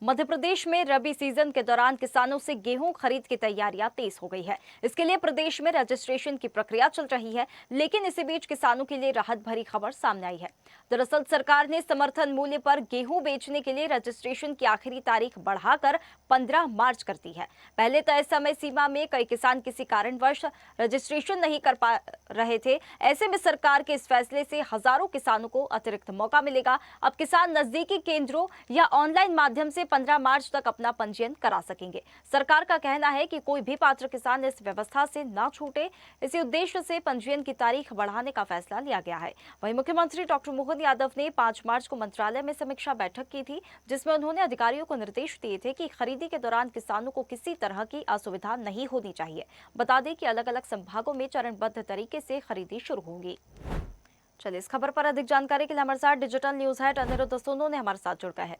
मध्य प्रदेश में रबी सीजन के दौरान किसानों से गेहूं खरीद की तैयारियां तेज हो गई है। इसके लिए प्रदेश में रजिस्ट्रेशन की प्रक्रिया चल रही है, लेकिन इसी बीच किसानों के लिए राहत भरी खबर सामने आई है। दरअसल सरकार ने समर्थन मूल्य पर गेहूं बेचने के लिए रजिस्ट्रेशन की आखिरी तारीख बढ़ाकर 15 मार्च कर दी है। पहले तय समय सीमा में कई किसान किसी कारणवश रजिस्ट्रेशन नहीं कर पा रहे थे। ऐसे में सरकार के इस फैसले से हजारों किसानों को अतिरिक्त मौका मिलेगा। अब किसान नजदीकी केंद्रों या ऑनलाइन माध्यम से 15 मार्च तक अपना पंजीयन करा सकेंगे। सरकार का कहना है कि कोई भी पात्र किसान इस व्यवस्था से ना छूटे, इसी उद्देश्य से पंजीयन की तारीख बढ़ाने का फैसला लिया गया है। वहीं मुख्यमंत्री डॉक्टर मोहन यादव ने 5 मार्च को मंत्रालय में समीक्षा बैठक की थी, जिसमें उन्होंने अधिकारियों को निर्देश दिए थे कि खरीदी के दौरान किसानों को किसी तरह की असुविधा नहीं होनी चाहिए। बता दें कि अलग अलग संभागों में चरणबद्ध तरीके से खरीदी शुरू होगी। चलिए, इस खबर पर अधिक जानकारी के लिए हमारे साथ digital news head Aniruddh Sonu ने हमारे साथ जुड़ गए हैं।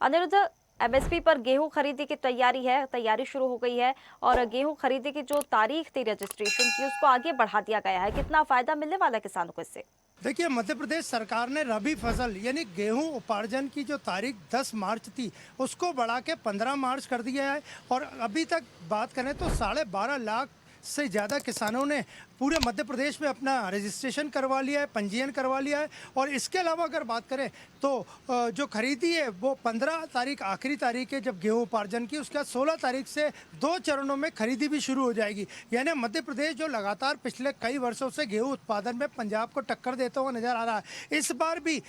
अनिरुद्ध, एमएसपी पर गेहूं खरीदी की तैयारी शुरू हो गई है और गेहूं खरीदी की जो तारीख थी रजिस्ट्रेशन की, उसको आगे बढ़ा दिया गया है। कितना फायदा मिलने वाला है किसानों को इससे? देखिए, मध्य प्रदेश सरकार ने रबी फसल यानी गेहूं उपार्जन की जो तारीख 10 मार्च थी उसको बढ़ा के 15 मार्च कर दिया है। और अभी तक बात करें तो 12.5 लाख से ज़्यादा किसानों ने पूरे मध्य प्रदेश में अपना रजिस्ट्रेशन करवा लिया है, पंजीयन करवा लिया है। और इसके अलावा अगर बात करें तो जो खरीदी है वो 15 तारीख आखिरी तारीख है जब गेहूं उपार्जन की, उसके बाद 16 तारीख से 2 चरणों में खरीदी भी शुरू हो जाएगी। यानी मध्य प्रदेश जो लगातार पिछले कई वर्षों से गेहूं उत्पादन में पंजाब को टक्कर देता हुआ नजर आ रहा है, इस बार भी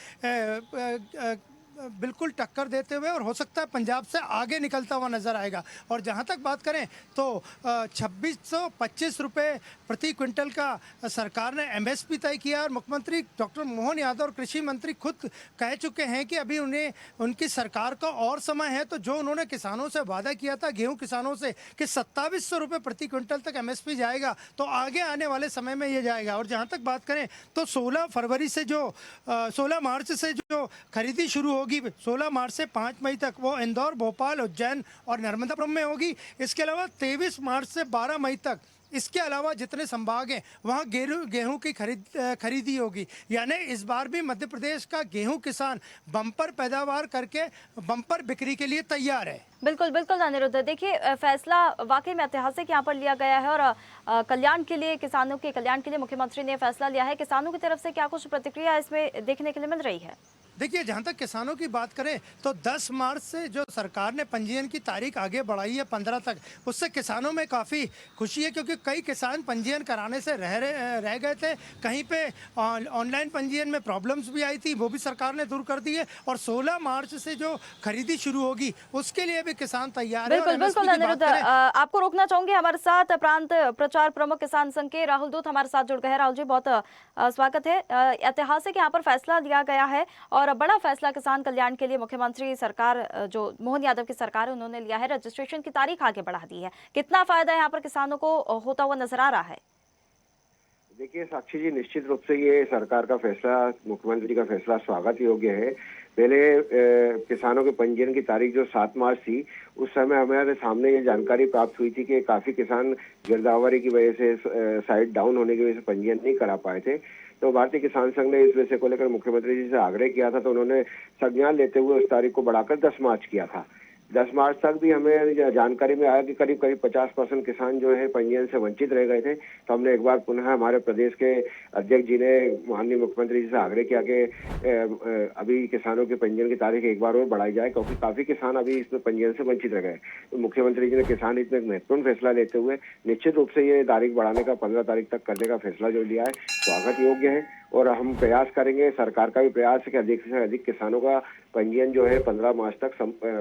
बिल्कुल टक्कर देते हुए और हो सकता है पंजाब से आगे निकलता हुआ नजर आएगा। और जहां तक बात करें तो 2625 रुपये प्रति क्विंटल का सरकार ने एमएसपी तय किया। और मुख्यमंत्री डॉक्टर मोहन यादव और कृषि मंत्री खुद कह चुके हैं कि अभी उन्हें उनकी सरकार का और समय है। तो जो उन्होंने किसानों से वादा किया था गेहूं किसानों से कि 2700 रुपये प्रति क्विंटल तक एमएसपी जाएगा, तो आगे आने वाले समय में ये जाएगा। और जहां तक बात करें तो 16 मार्च से जो खरीदी शुरू होगी 16 मार्च से 5 मई तक, वो इंदौर, भोपाल, उज्जैन और नर्मदापुरम में होगी। इसके अलावा 23 मार्च से 12 मई तक इसके अलावा जितने संभाग हैं वहाँ गेहूं की खरीदी होगी। यानी इस बार भी मध्य प्रदेश का गेहूं किसान बम्पर पैदावार करके बम्पर बिक्री के लिए तैयार है। बिल्कुल बिल्कुल अनिरुद्ध, देखिए फैसला वाकई में ऐतिहासिक यहाँ पर लिया गया है और कल्याण के लिए, किसानों के कल्याण के लिए मुख्यमंत्री ने फैसला लिया है। किसानों की तरफ से क्या कुछ प्रतिक्रिया इसमें देखने के लिए मिल रही है? देखिए, जहां तक किसानों की बात करें तो 10 मार्च से जो सरकार ने पंजीयन की तारीख आगे बढ़ाई है 15 तक, उससे किसानों में काफ़ी खुशी है, क्योंकि कई किसान पंजीयन कराने से रह गए थे। कहीं पे ऑनलाइन पंजीयन में प्रॉब्लम्स भी आई थी, वो भी सरकार ने दूर कर दी है। और 16 मार्च से जो खरीदी शुरू होगी उसके लिए भी किसान तैयार है। बिल्कुल बिल्कुल अनिरुद्ध, आपको रोकना चाहूंगी। हमारे साथ प्रांत प्रचार प्रमुख किसान संघ के राहुल दूत हमारे साथ जुड़ गए हैं। राहुल जी, बहुत स्वागत है। ऐतिहासिक यहाँ पर फैसला लिया गया है और बड़ा फैसला किसान कल्याण के लिए मुख्यमंत्री सरकार, जो मोहन यादव की सरकार है, उन्होंने लिया है। रजिस्ट्रेशन की तारीख आगे बढ़ा दी है। कितना फायदा यहाँ पर किसानों को होता हुआ नजर आ रहा है? देखिए साक्षी जी, निश्चित रूप से ये सरकार का फैसला, मुख्यमंत्री का फैसला स्वागत योग्य है। पहले किसानों के पंजीयन की तारीख जो 7 मार्च थी, उस समय हमारे सामने ये जानकारी प्राप्त हुई थी कि काफी किसान गिरदावरी की वजह से, साइट डाउन होने की वजह से पंजीयन नहीं करा पाए थे। तो भारतीय किसान संघ ने इस विषय को लेकर मुख्यमंत्री जी से आग्रह किया था, तो उन्होंने संज्ञान लेते हुए उस तारीख को बढ़ाकर 10 मार्च किया था। 10 मार्च तक भी हमें जानकारी में आया कि करीब 50% किसान जो है पंजीयन से वंचित रह गए थे। तो हमने एक बार पुनः हमारे प्रदेश के अध्यक्ष जी ने माननीय मुख्यमंत्री जी से आग्रह किया कि अभी किसानों के पंजीयन की तारीख एक बार और बढ़ाई जाए, क्योंकि काफी किसान अभी इसमें पंजीयन से वंचित रह गए। तो मुख्यमंत्री जी ने किसान हित में एक महत्वपूर्ण फैसला लेते हुए निश्चित रूप से ये तारीख बढ़ाने का 15 तारीख तक करने का फैसला जो लिया है स्वागत योग्य है। और हम प्रयास करेंगे, सरकार का भी प्रयास है कि अधिक से अधिक किसानों का पंजीयन जो है 15 मार्च तक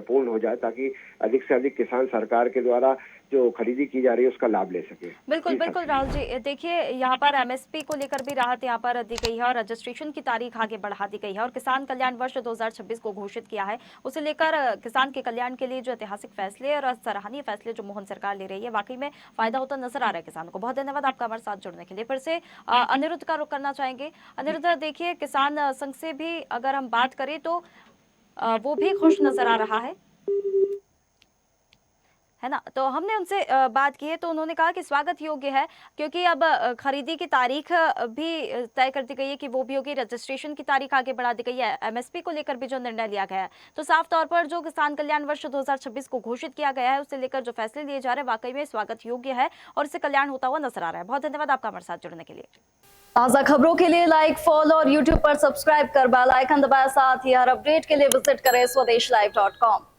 पूर्ण हो जाए, ताकि अधिक से अधिक किसान सरकार के द्वारा जो खरीदी की जा रही है उसका लाभ ले सके। बिल्कुल बिल्कुल राहुल जी, देखिए यहाँ पर एमएसपी को लेकर भी राहत यहाँ पर दी गई है और रजिस्ट्रेशन की तारीख आगे बढ़ा दी गई है और किसान कल्याण वर्ष 2026 को घोषित किया है। उसे लेकर किसान के कल्याण के लिए जो ऐतिहासिक फैसले और सराहनीय फैसले जो मोहन सरकार ले रही है, वाकई में फायदा होता नजर आ रहा है किसानों को। बहुत धन्यवाद आपका हमारे साथ जुड़ने के लिए। फिर से अनिरुद्ध का रुख करना चाहेंगे। अनिरुद्ध, देखिए किसान संघ से भी अगर हम बात करें तो वो भी खुश नजर आ रहा है। है ना। तो हमने उनसे बात की है तो उन्होंने कहा कि स्वागत योग्य है, क्योंकि अब खरीदी की तारीख भी तय कर दी गई है कि वो भी होगी, रजिस्ट्रेशन की तारीख आगे बढ़ा दी गई है, एमएसपी को लेकर भी जो निर्णय लिया गया है। तो साफ तौर पर जो किसान कल्याण वर्ष 2026 को घोषित किया गया है उसे लेकर जो फैसले लिए जा रहे हैं वाकई में स्वागत योग्य है और इससे कल्याण होता हुआ नजर आ रहा है। बहुत धन्यवाद आपका हमारे साथ जुड़ने के लिए। ताजा खबरों के लिए लाइक, फॉलो और यूट्यूब पर सब्सक्राइब कर बेल आइकन दबाएं। साथ ही हर अपडेट के लिए विजिट करें स्वदेशलाइव.com।